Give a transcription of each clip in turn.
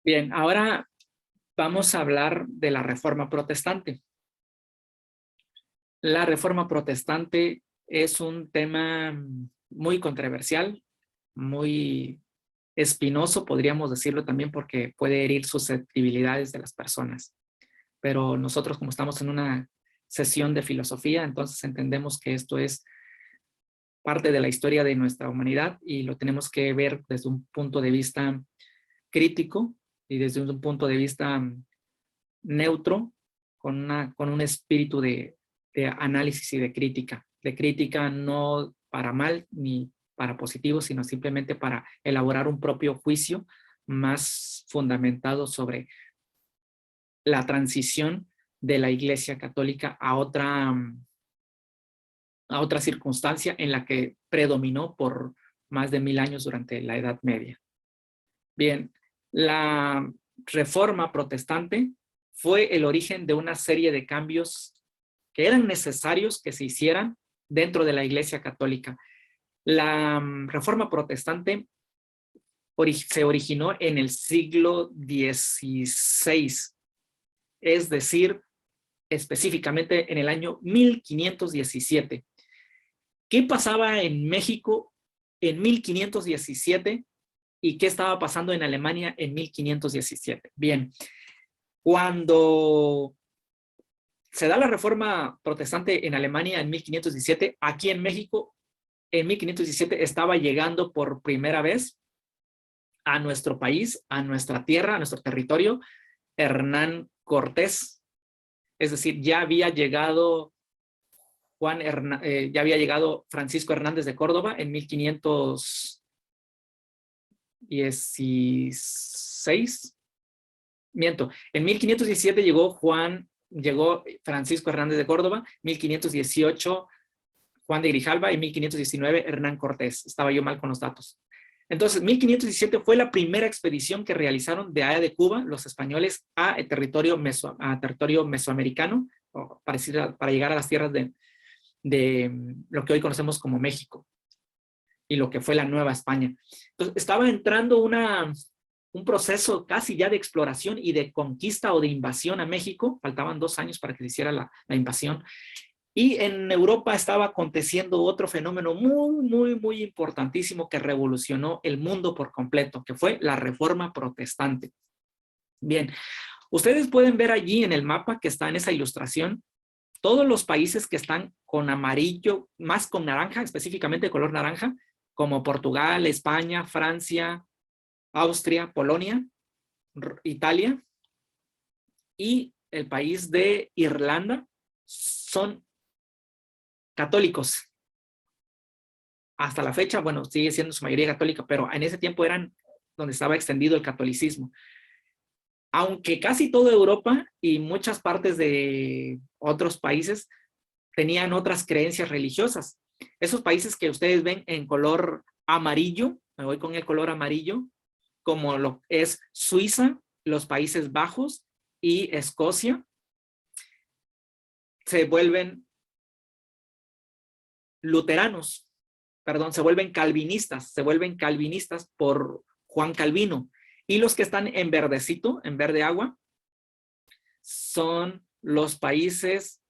Bien, ahora vamos a hablar de la Reforma Protestante. La Reforma Protestante es un tema muy controversial, muy espinoso, podríamos decirlo también, porque puede herir susceptibilidades de las personas. Pero nosotros, como estamos en una sesión de filosofía, entonces entendemos que esto es parte de la historia de nuestra humanidad y lo tenemos que ver desde un punto de vista crítico y desde un punto de vista neutro, con un espíritu de análisis y de crítica no para mal ni para positivo, sino simplemente para elaborar un propio juicio más fundamentado sobre la transición de la Iglesia Católica a otra circunstancia en la que predominó por más de 1000 años durante la Edad Media. Bien, la Reforma Protestante fue el origen de una serie de cambios que eran necesarios que se hicieran dentro de la Iglesia Católica. La Reforma Protestante se originó en el siglo XVI, es decir, específicamente en el año 1517. ¿Qué pasaba en México en 1517 y qué estaba pasando en Alemania en 1517? Bien, cuando se da la Reforma Protestante en Alemania en 1517, aquí en México en 1517 estaba llegando por primera vez a nuestro país, a nuestra tierra, a nuestro territorio, Hernán Cortés. Es decir, ya había llegado ya había llegado Francisco Hernández de Córdoba en 1516. Miento, en 1517 llegó Francisco Hernández de Córdoba, 1518 Juan de Grijalva y 1519 Hernán Cortés. Estaba yo mal con los datos. Entonces, 1517 fue la primera expedición que realizaron de allá de Cuba los españoles a territorio mesoamericano, para llegar a las tierras de lo que hoy conocemos como México y lo que fue la Nueva España. Entonces, estaba entrando un proceso casi ya de exploración y de conquista o de invasión a México. Faltaban 2 años para que se hiciera la invasión. Y en Europa estaba aconteciendo otro fenómeno muy importantísimo que revolucionó el mundo por completo, que fue la Reforma Protestante. Bien, ustedes pueden ver allí en el mapa que está en esa ilustración, todos los países que están con amarillo, más con naranja, específicamente color naranja, como Portugal, España, Francia, Austria, Polonia, Italia y el país de Irlanda, son católicos. Hasta la fecha, bueno, sigue siendo su mayoría católica, pero en ese tiempo eran donde estaba extendido el catolicismo. Aunque casi toda Europa y muchas partes de otros países tenían otras creencias religiosas. Esos países que ustedes ven en color amarillo, me voy con el color amarillo, como lo es Suiza, los Países Bajos y Escocia, se vuelven luteranos, perdón, se vuelven calvinistas por Juan Calvino. Y los que están en verdecito, en verde agua, son los países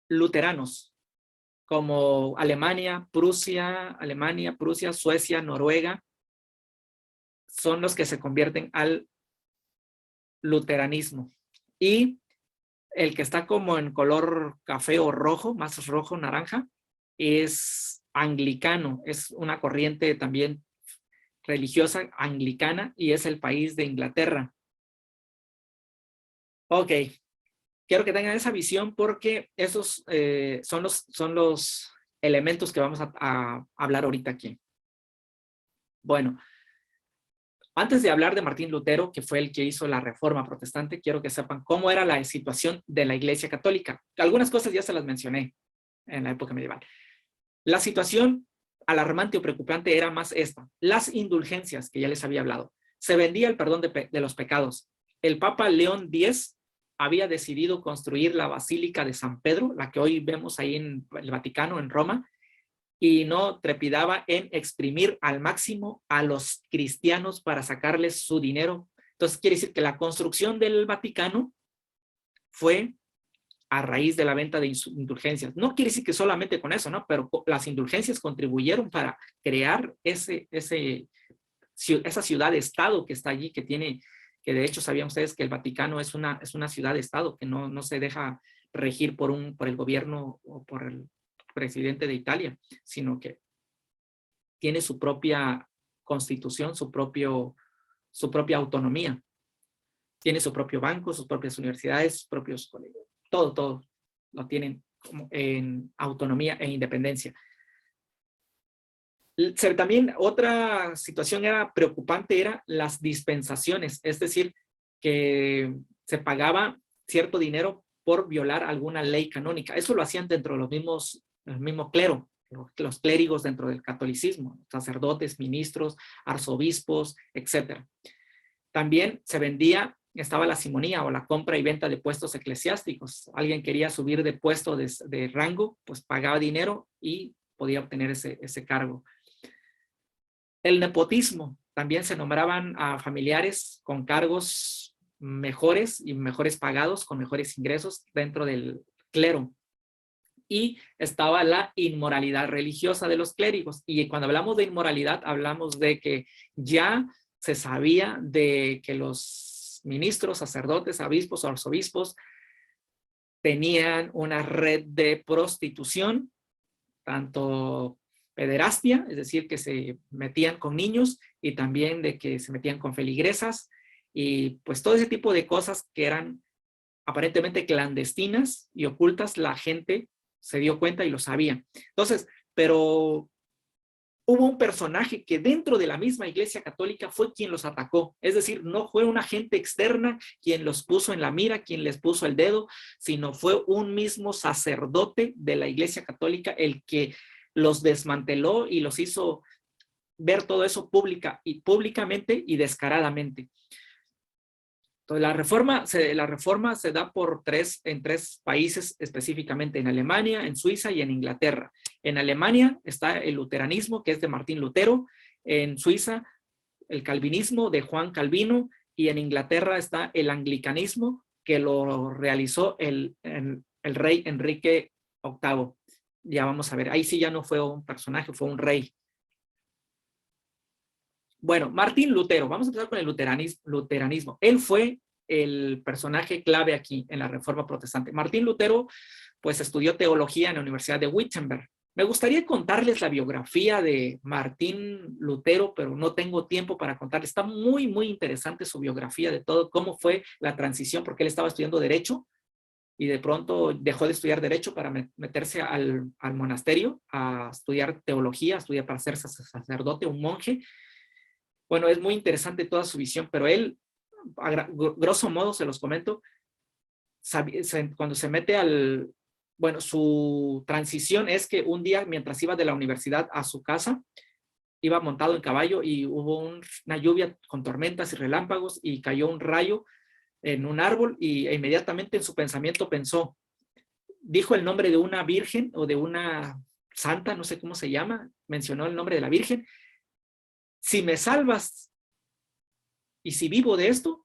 luteranos, como Alemania, Prusia, Suecia, Noruega, son los que se convierten al luteranismo. Y el que está como en color café o rojo, más rojo, naranja, es anglicano, es una corriente también religiosa anglicana y es el país de Inglaterra. Ok, quiero que tengan esa visión porque esos son los elementos que vamos a hablar ahorita aquí. Bueno, antes de hablar de Martín Lutero, que fue el que hizo la Reforma Protestante, quiero que sepan cómo era la situación de la Iglesia Católica. Algunas cosas ya se las mencioné en la época medieval. La situación alarmante o preocupante era más esta: las indulgencias, que ya les había hablado. Se vendía el perdón de los pecados. El Papa León X había decidido construir la Basílica de San Pedro, la que hoy vemos ahí en el Vaticano, en Roma, y no trepidaba en exprimir al máximo a los cristianos para sacarles su dinero. Entonces quiere decir que la construcción del Vaticano fue a raíz de la venta de indulgencias. No quiere decir que solamente con eso, ¿no? Pero las indulgencias contribuyeron para crear esa ciudad-estado que está allí, que tiene, que de hecho sabían ustedes que el Vaticano es una ciudad-estado, que no se deja regir por el gobierno o por el presidente de Italia, sino que tiene su propia constitución, su propia autonomía. Tiene su propio banco, sus propias universidades, sus propios colegios. Todo lo tienen como en autonomía e independencia. También otra situación preocupante era las dispensaciones, es decir, que se pagaba cierto dinero por violar alguna ley canónica. Eso lo hacían dentro de el mismo clero, los clérigos dentro del catolicismo, sacerdotes, ministros, arzobispos, etc. También se vendía, estaba la simonía o la compra y venta de puestos eclesiásticos. Alguien quería subir de puesto de rango, pues pagaba dinero y podía obtener ese cargo. El nepotismo, también se nombraban a familiares con cargos mejores y mejores pagados, con mejores ingresos dentro del clero. Y estaba la inmoralidad religiosa de los clérigos. Y cuando hablamos de inmoralidad, hablamos de que ya se sabía de que los ministros, sacerdotes, obispos o arzobispos tenían una red de prostitución, tanto pederastia, es decir, que se metían con niños, y también de que se metían con feligresas, y pues todo ese tipo de cosas que eran aparentemente clandestinas y ocultas, la gente se dio cuenta y lo sabía. Entonces, pero hubo un personaje que dentro de la misma Iglesia Católica fue quien los atacó. Es decir, no fue una gente externa quien los puso en la mira, quien les puso el dedo, sino fue un mismo sacerdote de la Iglesia Católica el que los desmanteló y los hizo ver todo eso públicamente y descaradamente. Entonces, la reforma se da en tres países específicamente, en Alemania, en Suiza y en Inglaterra. En Alemania está el luteranismo, que es de Martín Lutero. En Suiza, el calvinismo de Juan Calvino. Y en Inglaterra está el anglicanismo, que lo realizó el rey Enrique VIII. Ya vamos a ver, ahí sí ya no fue un personaje, fue un rey. Bueno, Martín Lutero, vamos a empezar con el luteranismo. Él fue el personaje clave aquí en la Reforma Protestante. Martín Lutero, pues estudió teología en la Universidad de Wittenberg. Me gustaría contarles la biografía de Martín Lutero, pero no tengo tiempo para contarles. Está muy, muy interesante su biografía de todo, cómo fue la transición, porque él estaba estudiando Derecho y de pronto dejó de estudiar Derecho para meterse al monasterio a estudiar teología, a estudiar para ser sacerdote, un monje. Bueno, es muy interesante toda su visión, pero él, a grosso modo se los comento, cuando se mete bueno, su transición es que un día, mientras iba de la universidad a su casa, iba montado en caballo y hubo una lluvia con tormentas y relámpagos y cayó un rayo en un árbol e inmediatamente en su pensamiento dijo el nombre de una virgen o de una santa, no sé cómo se llama, mencionó el nombre de la virgen. Si me salvas y si vivo de esto,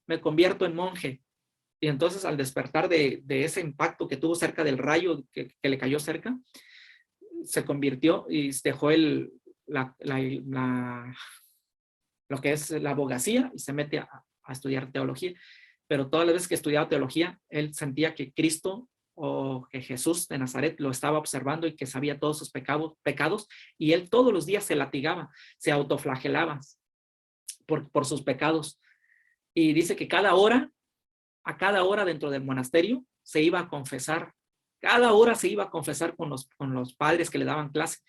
me convierto en monje. Y entonces al despertar de ese impacto que tuvo cerca del rayo que le cayó cerca, se convirtió y dejó lo que es la abogacía y se mete a estudiar teología. Pero todas las veces que estudiaba teología, él sentía que Cristo o que Jesús de Nazaret lo estaba observando y que sabía todos sus pecados, y él todos los días se latigaba, se autoflagelaba por sus pecados. Y dice que a cada hora dentro del monasterio se iba a confesar. Cada hora se iba a confesar con los padres que le daban clase.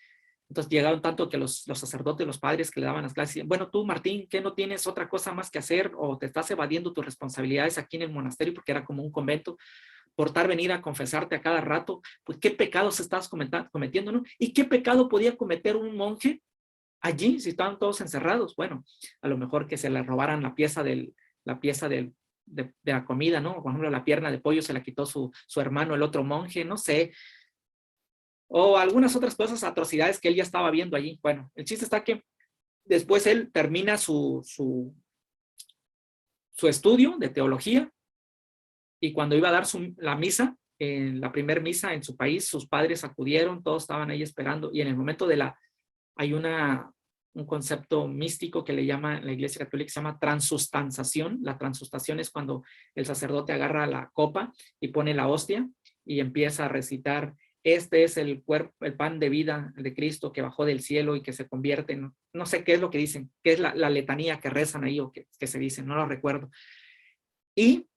Entonces llegaron tanto que los sacerdotes, los padres que le daban las clases, decían, bueno, tú Martín, ¿qué no tienes otra cosa más que hacer o te estás evadiendo tus responsabilidades aquí en el monasterio? Porque era como un convento, por tal venir a confesarte a cada rato, pues qué pecados estás cometiendo, ¿no? ¿Y qué pecado podía cometer un monje allí si estaban todos encerrados? Bueno, a lo mejor que se le robaran la pieza de la comida, ¿no? Por ejemplo, la pierna de pollo se la quitó su hermano, el otro monje, no sé. o algunas otras cosas, atrocidades que él ya estaba viendo allí. Bueno, el chiste está que después él termina su estudio de teología, y cuando iba a dar la misa, en la primer misa en su país, sus padres acudieron, todos estaban ahí esperando, y en el momento de hay un concepto místico que le llama, la Iglesia Católica se llama transustanciación. La transustanciación es cuando el sacerdote agarra la copa y pone la hostia y empieza a recitar: este es el cuerpo, el pan de vida de Cristo que bajó del cielo y que se convierte en, no sé qué es lo que dicen, qué es la letanía que rezan ahí o que se dicen, no lo recuerdo. Y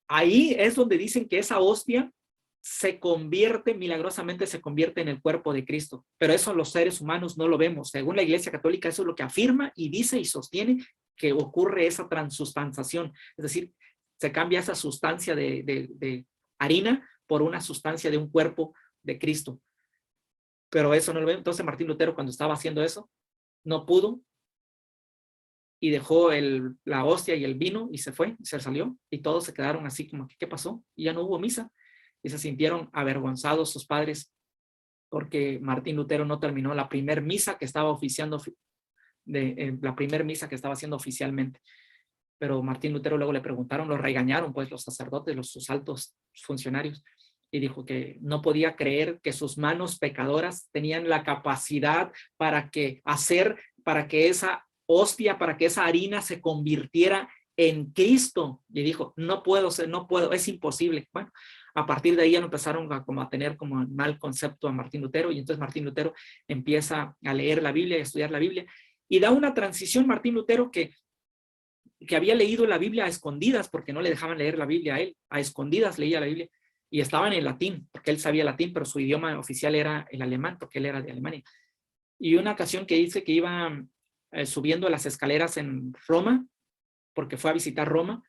ahí es donde dicen que esa hostia se convierte, milagrosamente se convierte en el cuerpo de Cristo. Pero eso los seres humanos no lo vemos. Según la Iglesia Católica, eso es lo que afirma y dice y sostiene, que ocurre esa transustanciación. Es decir, se cambia esa sustancia de harina por una sustancia de un cuerpo de Cristo. Pero eso no lo vemos. Entonces Martín Lutero, cuando estaba haciendo eso, no pudo, y dejó la hostia y el vino y se fue, se salió, y todos se quedaron así como, ¿qué pasó? Y ya no hubo misa, y se sintieron avergonzados sus padres porque Martín Lutero no terminó la primer misa que estaba oficiando, la primer misa que estaba haciendo oficialmente. Pero Martín Lutero luego le preguntaron, lo regañaron pues los sacerdotes, sus altos funcionarios, y dijo que no podía creer que sus manos pecadoras tenían la capacidad para que esa hostia, para que esa harina se convirtiera en Cristo. Y dijo, no puedo, es imposible. Bueno, a partir de ahí ya empezaron a tener como mal concepto a Martín Lutero, y entonces Martín Lutero empieza a leer la Biblia y a estudiar la Biblia, y da una transición Martín Lutero que había leído la Biblia a escondidas, porque no le dejaban leer la Biblia a él, a escondidas leía la Biblia, y estaban en latín, porque él sabía latín, pero su idioma oficial era el alemán, porque él era de Alemania. Y una ocasión que dice que iba subiendo las escaleras en Roma, porque fue a visitar Roma,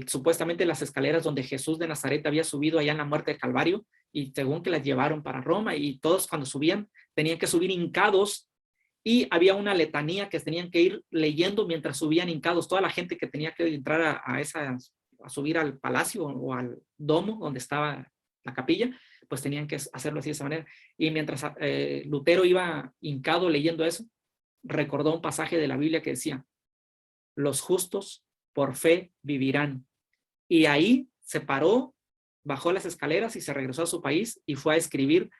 supuestamente las escaleras donde Jesús de Nazaret había subido allá en la muerte del Calvario, y según que las llevaron para Roma, y todos cuando subían tenían que subir hincados, y había una letanía que tenían que ir leyendo mientras subían hincados. Toda la gente que tenía que entrar a subir al palacio o al domo donde estaba la capilla, pues tenían que hacerlo así de esa manera. Y mientras Lutero iba hincado leyendo eso, recordó un pasaje de la Biblia que decía: los justos por fe vivirán. Y ahí se paró, bajó las escaleras y se regresó a su país y fue a escribir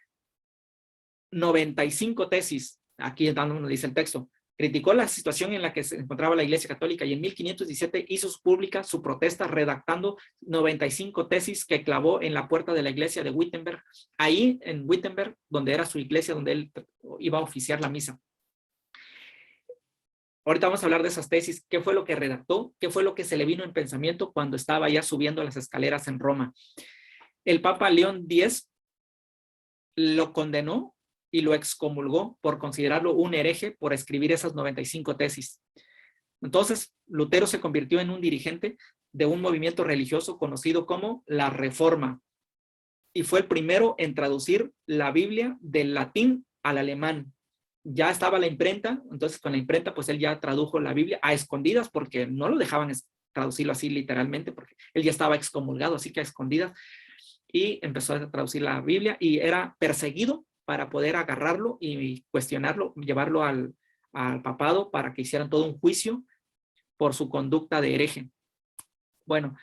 95 tesis. Aquí nos dice el texto. Criticó la situación en la que se encontraba la Iglesia Católica, y en 1517 hizo pública su protesta redactando 95 tesis que clavó en la puerta de la iglesia de Wittenberg, ahí en Wittenberg, donde era su iglesia, donde él iba a oficiar la misa. Ahorita vamos a hablar de esas tesis, qué fue lo que redactó, qué fue lo que se le vino en pensamiento cuando estaba ya subiendo las escaleras en Roma. El Papa León X lo condenó y lo excomulgó por considerarlo un hereje por escribir esas 95 tesis. Entonces, Lutero se convirtió en un dirigente de un movimiento religioso conocido como la Reforma, y fue el primero en traducir la Biblia del latín al alemán. Ya estaba la imprenta, entonces con la imprenta pues él ya tradujo la Biblia a escondidas, porque no lo dejaban traducirlo así literalmente, porque él ya estaba excomulgado, así que a escondidas, y empezó a traducir la Biblia, y era perseguido para poder agarrarlo y cuestionarlo, llevarlo al papado para que hicieran todo un juicio por su conducta de hereje. Bueno,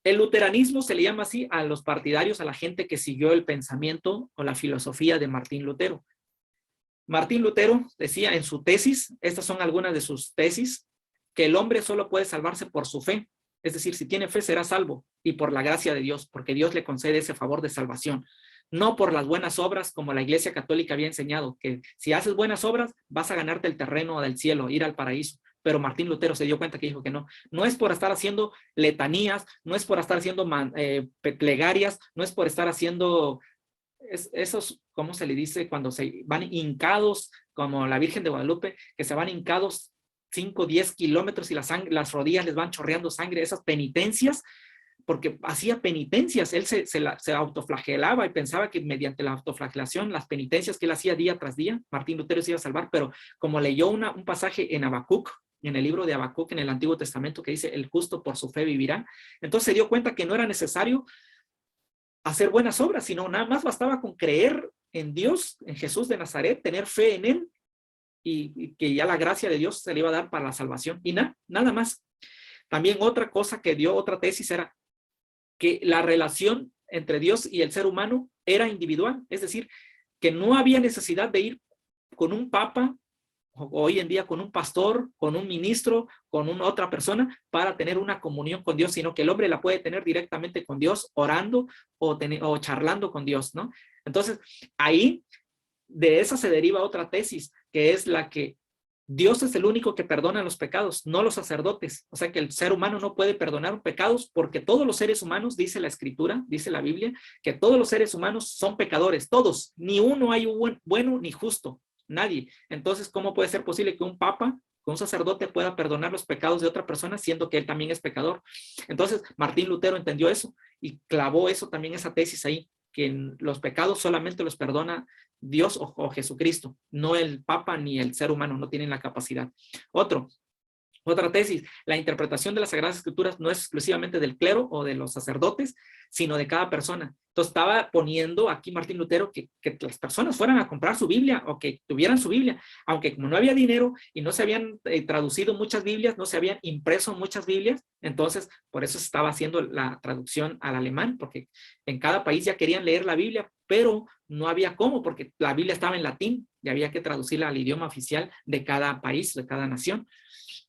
el luteranismo se le llama así a los partidarios, a la gente que siguió el pensamiento o la filosofía de Martín Lutero. Martín Lutero decía en su tesis, estas son algunas de sus tesis, que el hombre solo puede salvarse por su fe. Es decir, si tiene fe será salvo, y por la gracia de Dios, porque Dios le concede ese favor de salvación. No por las buenas obras, como la Iglesia Católica había enseñado, que si haces buenas obras vas a ganarte el terreno del cielo, ir al paraíso. Pero Martín Lutero se dio cuenta que dijo que no. No es por estar haciendo letanías, no es por estar haciendo plegarias, no es por estar haciendo esos, ¿cómo se le dice? Cuando se van hincados, como la Virgen de Guadalupe, que se van hincados 5, 10 kilómetros y las rodillas les van chorreando sangre, esas penitencias, porque hacía penitencias, él se autoflagelaba y pensaba que mediante la autoflagelación, las penitencias que él hacía día tras día, Martín Lutero se iba a salvar, pero como leyó un pasaje en Habacuc, en el libro de Habacuc, en el Antiguo Testamento, que dice, el justo por su fe vivirá, entonces se dio cuenta que no era necesario hacer buenas obras, sino nada más bastaba con creer en Dios, en Jesús de Nazaret, tener fe en él y que ya la gracia de Dios se le iba a dar para la salvación. Y nada más. También otra cosa que dio otra tesis era que la relación entre Dios y el ser humano era individual, es decir, que no había necesidad de ir con un papa, hoy en día con un pastor, con un ministro, con una otra persona para tener una comunión con Dios, sino que el hombre la puede tener directamente con Dios, orando o charlando con Dios, ¿no? Entonces, ahí de esa se deriva otra tesis, que es la que Dios es el único que perdona los pecados, no los sacerdotes. O sea que el ser humano no puede perdonar pecados porque todos los seres humanos, dice la Escritura, dice la Biblia, que todos los seres humanos son pecadores, todos. Ni uno hay bueno ni justo, nadie. Entonces, ¿cómo puede ser posible que un papa, que un sacerdote pueda perdonar los pecados de otra persona siendo que él también es pecador? Entonces, Martín Lutero entendió eso y clavó eso también, esa tesis ahí, que los pecados solamente los perdona Dios o Jesucristo, no el Papa ni el ser humano, no tienen la capacidad. Otra tesis, la interpretación de las Sagradas Escrituras no es exclusivamente del clero o de los sacerdotes, sino de cada persona. Entonces estaba poniendo aquí Martín Lutero que las personas fueran a comprar su Biblia o que tuvieran su Biblia, aunque como no había dinero y no se habían traducido muchas Biblias, no se habían impreso muchas Biblias, entonces por eso se estaba haciendo la traducción al alemán, porque en cada país ya querían leer la Biblia, pero no había cómo, porque la Biblia estaba en latín y había que traducirla al idioma oficial de cada país, de cada nación.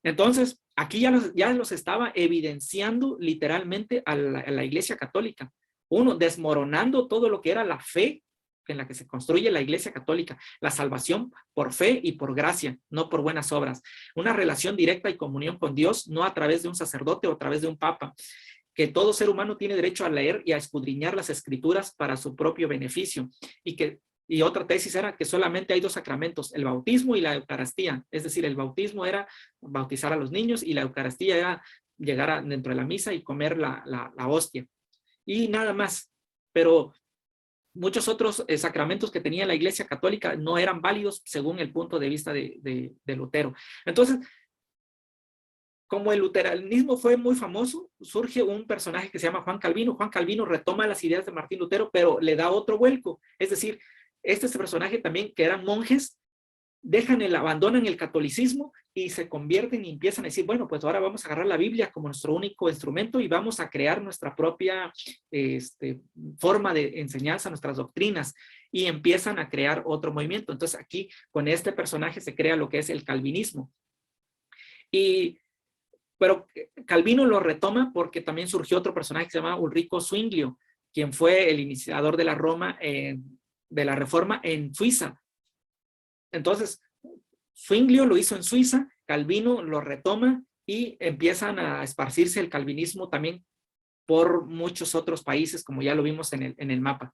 Entonces, aquí ya los estaba evidenciando literalmente a la Iglesia Católica. Uno, desmoronando todo lo que era la fe en la que se construye la Iglesia Católica, la salvación por fe y por gracia, no por buenas obras. Una relación directa y comunión con Dios, no a través de un sacerdote o a través de un papa. Que todo ser humano tiene derecho a leer y a escudriñar las Escrituras para su propio beneficio. Y otra tesis era que solamente hay dos sacramentos, el bautismo y la Eucaristía. Es decir, el bautismo era bautizar a los niños y la Eucaristía era llegar dentro de la misa y comer la hostia. Y nada más. Pero muchos otros sacramentos que tenía la Iglesia Católica no eran válidos según el punto de vista de Lutero. Entonces, como el luteranismo fue muy famoso, surge un personaje que se llama Juan Calvino. Juan Calvino retoma las ideas de Martín Lutero, pero le da otro vuelco. Es decir, este personaje también, que eran monjes, abandonan el catolicismo y se convierten y empiezan a decir, bueno, pues ahora vamos a agarrar la Biblia como nuestro único instrumento y vamos a crear nuestra propia forma de enseñanza, nuestras doctrinas, y empiezan a crear otro movimiento. Entonces aquí con este personaje se crea lo que es el calvinismo. Pero Calvino lo retoma porque también surgió otro personaje que se llama Ulrico Zwinglio, quien fue el iniciador de la Reforma en Suiza. Entonces, Zwinglio lo hizo en Suiza, Calvino lo retoma y empiezan a esparcirse el calvinismo también por muchos otros países, como ya lo vimos en el mapa.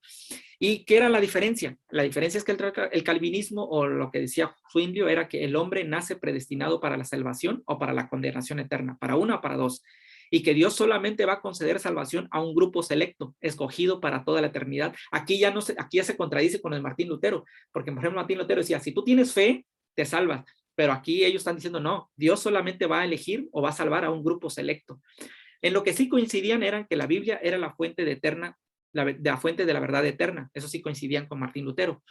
¿Y qué era la diferencia? La diferencia es que el calvinismo, o lo que decía Zwinglio, era que el hombre nace predestinado para la salvación o para la condenación eterna, para una o para dos, y que Dios solamente va a conceder salvación a un grupo selecto, escogido para toda la eternidad. Aquí ya se contradice con el Martín Lutero, porque por ejemplo Martín Lutero decía, si tú tienes fe, te salvas, pero aquí ellos están diciendo, no, Dios solamente va a elegir o va a salvar a un grupo selecto. En lo que sí coincidían eran que la Biblia era la fuente la fuente de la verdad eterna. Eso sí coincidían con Martín Lutero.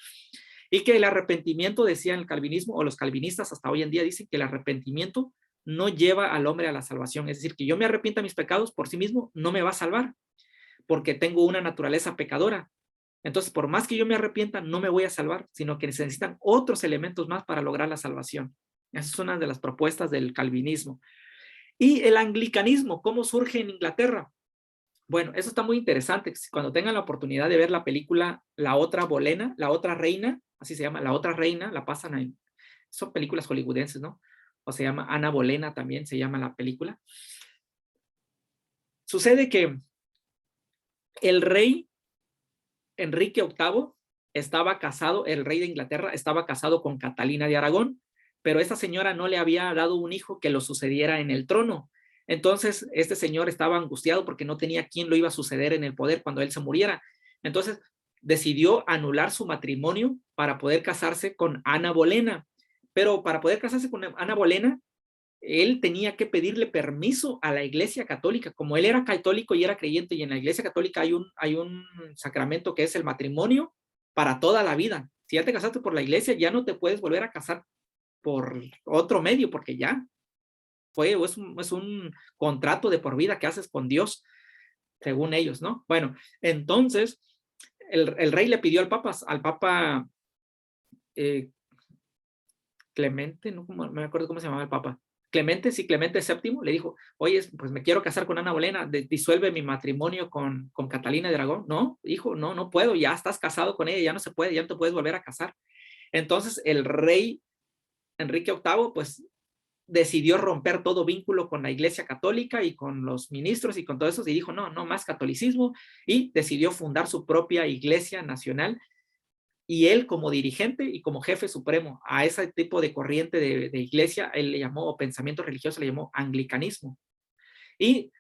Y que el arrepentimiento, decían el calvinismo, o los calvinistas hasta hoy en día dicen que el arrepentimiento no lleva al hombre a la salvación. Es decir, que yo me arrepienta de mis pecados por sí mismo no me va a salvar, porque tengo una naturaleza pecadora. Entonces, por más que yo me arrepienta, no me voy a salvar, sino que se necesitan otros elementos más para lograr la salvación. Esa es una de las propuestas del calvinismo. Y el anglicanismo, ¿cómo surge en Inglaterra? Bueno, eso está muy interesante. Cuando tengan la oportunidad de ver la película La Otra Bolena, La Otra Reina, así se llama, La Otra Reina, la pasan en... Son películas hollywoodenses, ¿no? O se llama Ana Bolena también, se llama la película. Sucede que el rey Enrique VIII estaba casado, el rey de Inglaterra estaba casado con Catalina de Aragón, pero esa señora no le había dado un hijo que lo sucediera en el trono. Entonces, este señor estaba angustiado porque no tenía quién lo iba a suceder en el poder cuando él se muriera. Entonces, decidió anular su matrimonio para poder casarse con Ana Bolena. Pero para poder casarse con Ana Bolena, él tenía que pedirle permiso a la Iglesia Católica. Como él era católico y era creyente, y en la Iglesia Católica hay un sacramento que es el matrimonio para toda la vida. Si ya te casaste por la Iglesia, ya no te puedes volver a casar por otro medio, porque ya es un contrato de por vida que haces con Dios, según ellos, ¿no? Bueno, entonces el rey le pidió al Papa Clemente, no me acuerdo cómo se llamaba el Papa. Clemente, sí, Clemente VII, le dijo, oye, pues me quiero casar con Ana Bolena, disuelve mi matrimonio con Catalina de Aragón. No, hijo, no puedo, ya estás casado con ella, ya no se puede, ya no te puedes volver a casar. Entonces el rey Enrique VIII, pues decidió romper todo vínculo con la Iglesia Católica y con los ministros y con todo eso, y dijo, no más catolicismo, y decidió fundar su propia Iglesia Nacional, y él como dirigente y como jefe supremo a ese tipo de corriente de iglesia, él le llamó, o pensamiento religioso, le llamó anglicanismo. Y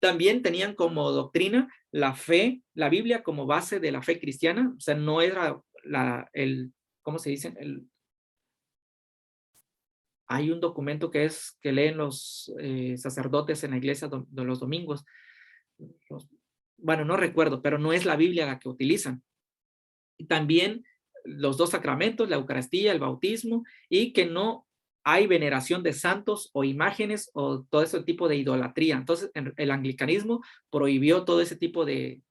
también tenían como doctrina la fe, la Biblia como base de la fe cristiana, o sea, no era ¿cómo se dice? Hay un documento que leen los sacerdotes en la iglesia de los domingos. Bueno, no recuerdo, pero no es la Biblia la que utilizan. Y también los dos sacramentos, la Eucaristía, el bautismo, y que no hay veneración de santos o imágenes o todo ese tipo de idolatría. Entonces, el anglicanismo prohibió todo ese tipo de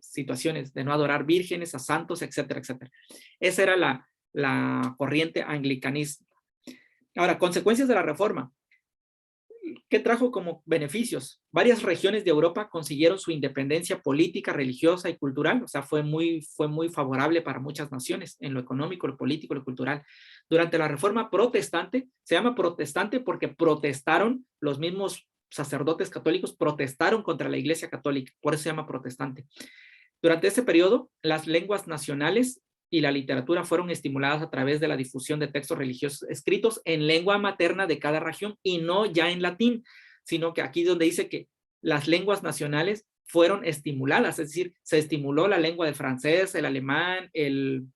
situaciones, de no adorar vírgenes, a santos, etcétera, etcétera. Esa era la corriente anglicanista. Ahora, consecuencias de la reforma. ¿Qué trajo como beneficios? Varias regiones de Europa consiguieron su independencia política, religiosa y cultural, o sea, fue muy favorable para muchas naciones en lo económico, lo político, lo cultural. Durante la Reforma Protestante, se llama protestante porque protestaron los mismos sacerdotes católicos, protestaron contra la Iglesia Católica, por eso se llama protestante. Durante ese periodo, las lenguas nacionales y la literatura fueron estimuladas a través de la difusión de textos religiosos escritos en lengua materna de cada región y no ya en latín, sino que aquí donde dice que las lenguas nacionales fueron estimuladas, es decir, se estimuló la lengua del francés, el alemán, el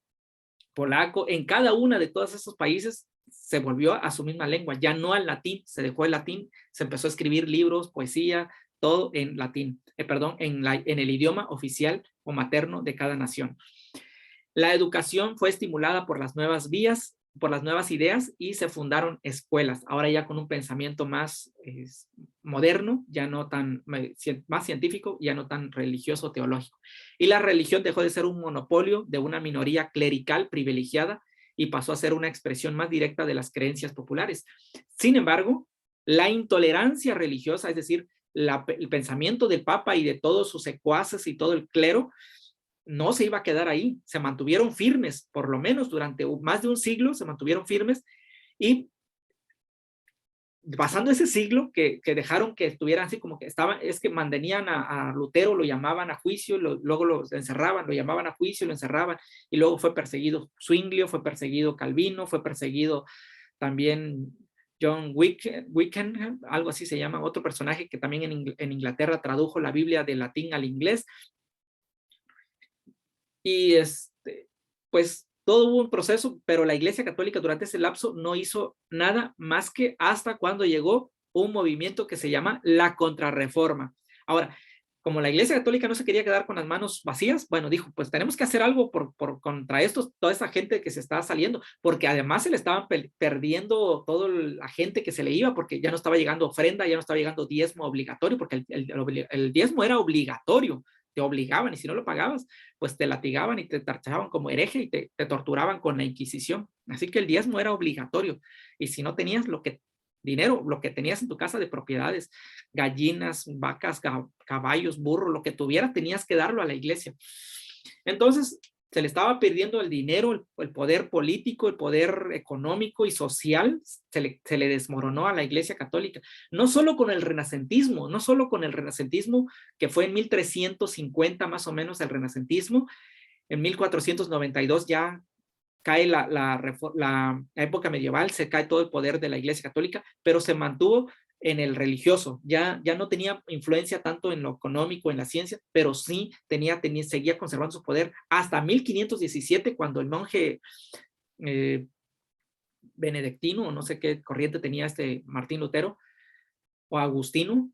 polaco, en cada una de todos esos países se volvió a su misma lengua, ya no al latín, se dejó el latín, se empezó a escribir libros, poesía, todo en latín, en el idioma oficial o materno de cada nación. La educación fue estimulada por las nuevas vías, por las nuevas ideas, y se fundaron escuelas, ahora ya con un pensamiento más moderno, ya no tan, más científico, ya no tan religioso teológico. Y la religión dejó de ser un monopolio de una minoría clerical privilegiada y pasó a ser una expresión más directa de las creencias populares. Sin embargo, la intolerancia religiosa, es decir, el pensamiento del Papa y de todos sus secuaces y todo el clero, no se iba a quedar ahí, se mantuvieron firmes, por lo menos durante más de un siglo se mantuvieron firmes, y pasando ese siglo que dejaron que estuvieran así como que estaban, es que mantenían a Lutero, lo llamaban a juicio, luego lo encerraban, lo llamaban a juicio, lo encerraban, y luego fue perseguido Zwinglio, fue perseguido Calvino, fue perseguido también John Wycliffe, algo así se llama, otro personaje que también en Inglaterra tradujo la Biblia del latín al inglés. Y pues todo hubo un proceso, pero la Iglesia Católica durante ese lapso no hizo nada más que hasta cuando llegó un movimiento que se llama la Contrarreforma. Ahora, como la Iglesia Católica no se quería quedar con las manos vacías, bueno, dijo, pues tenemos que hacer algo contra toda esa gente que se está saliendo, porque además se le estaban perdiendo toda la gente que se le iba, porque ya no estaba llegando ofrenda, ya no estaba llegando diezmo obligatorio, porque el diezmo era obligatorio, te obligaban, y si no lo pagabas, pues te latigaban y te tachaban como hereje y te torturaban con la Inquisición. Así que el diezmo era obligatorio, y si no tenías dinero, lo que tenías en tu casa de propiedades, gallinas, vacas, caballos, burros, lo que tuvieras, tenías que darlo a la iglesia. Entonces, se le estaba perdiendo el dinero, el poder político, el poder económico y social, se le desmoronó a la Iglesia Católica. No solo con el renacentismo, que fue en 1350 más o menos el renacentismo, en 1492 ya cae la época medieval, se cae todo el poder de la Iglesia Católica, pero se mantuvo en el religioso, ya no tenía influencia tanto en lo económico, en la ciencia, pero sí seguía conservando su poder hasta 1517, cuando el monje benedictino, o no sé qué corriente tenía este Martín Lutero, o Agustino,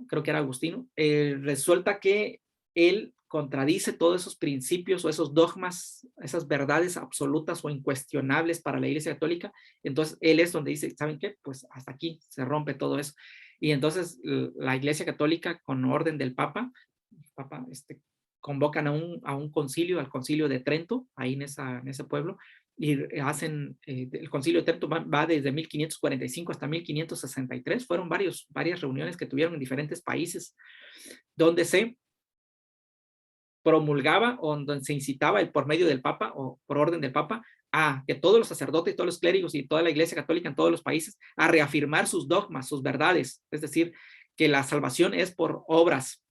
creo que era Agustino. Resulta que él contradice todos esos principios o esos dogmas, esas verdades absolutas o incuestionables para la Iglesia Católica. Entonces, él es donde dice, ¿saben qué? Pues hasta aquí se rompe todo eso. Y entonces la Iglesia Católica, con orden del Papa convocan a un concilio, al concilio de Trento, ahí en ese pueblo, y hacen, el concilio de Trento va desde 1545 hasta 1563, fueron varias reuniones que tuvieron en diferentes países, donde se promulgaba o donde se incitaba por medio del Papa o por orden del Papa a que todos los sacerdotes, todos los clérigos y toda la Iglesia Católica en todos los países a reafirmar sus dogmas, sus verdades, es decir, que la salvación es por obras,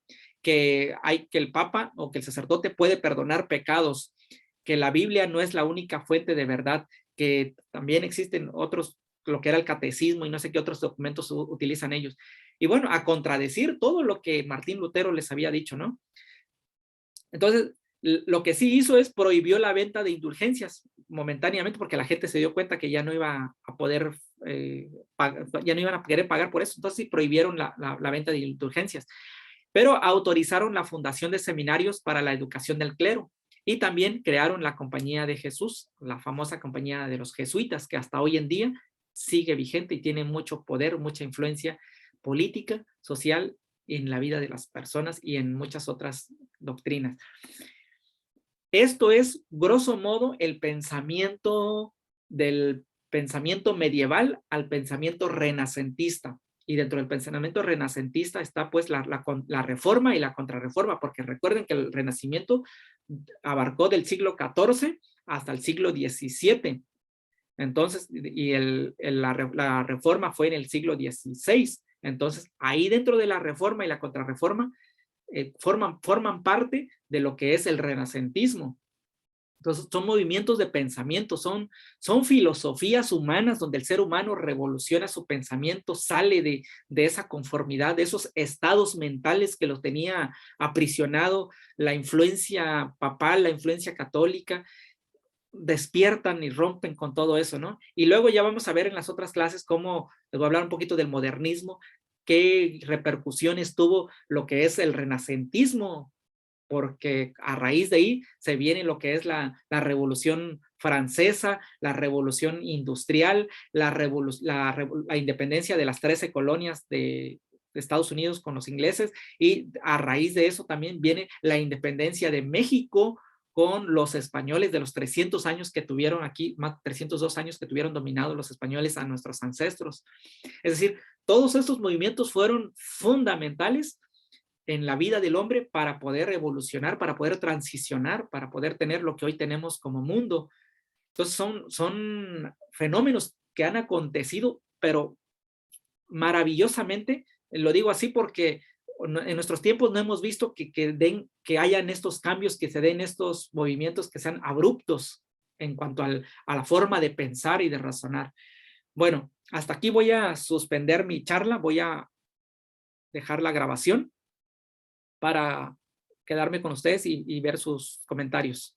que el Papa o que el sacerdote puede perdonar pecados, que la Biblia no es la única fuente de verdad, que también existen otros, lo que era el catecismo y no sé qué otros documentos utilizan ellos. Y bueno, a contradecir todo lo que Martín Lutero les había dicho, ¿no? Entonces, lo que sí hizo es prohibió la venta de indulgencias momentáneamente porque la gente se dio cuenta que ya no iba a poder, ya no iban a querer pagar por eso. Entonces sí prohibieron la venta de indulgencias, pero autorizaron la fundación de seminarios para la educación del clero y también crearon la Compañía de Jesús, la famosa Compañía de los Jesuitas, que hasta hoy en día sigue vigente y tiene mucho poder, mucha influencia política, social en la vida de las personas y en muchas otras doctrinas. Esto es, grosso modo, el pensamiento del pensamiento medieval al pensamiento renacentista. Y dentro del pensamiento renacentista está pues la reforma y la contrarreforma, porque recuerden que el Renacimiento abarcó del siglo XIV hasta el siglo XVII. Entonces, y la reforma fue en el siglo XVI. Entonces, ahí dentro de la reforma y la contrarreforma, forman parte de lo que es el renacentismo. Entonces, son movimientos de pensamiento, son filosofías humanas donde el ser humano revoluciona su pensamiento, sale de esa conformidad, de esos estados mentales que los tenía aprisionado la influencia papal, la influencia católica, despiertan y rompen con todo eso, ¿no? Y luego ya vamos a ver en las otras clases cómo, les voy a hablar un poquito del modernismo, qué repercusiones tuvo lo que es el renacentismo, porque a raíz de ahí se viene lo que es la Revolución Francesa, la Revolución Industrial, la independencia de las 13 colonias de Estados Unidos con los ingleses, y a raíz de eso también viene la independencia de México con los españoles, de los 300 años que tuvieron aquí, más 302 años que tuvieron dominados los españoles a nuestros ancestros. Es decir, todos estos movimientos fueron fundamentales en la vida del hombre para poder evolucionar, para poder transicionar, para poder tener lo que hoy tenemos como mundo. Entonces son fenómenos que han acontecido, pero maravillosamente, lo digo así porque en nuestros tiempos no hemos visto que hayan estos cambios, que se den estos movimientos que sean abruptos en cuanto a la forma de pensar y de razonar. Bueno, hasta aquí voy a suspender mi charla, voy a dejar la grabación para quedarme con ustedes y ver sus comentarios.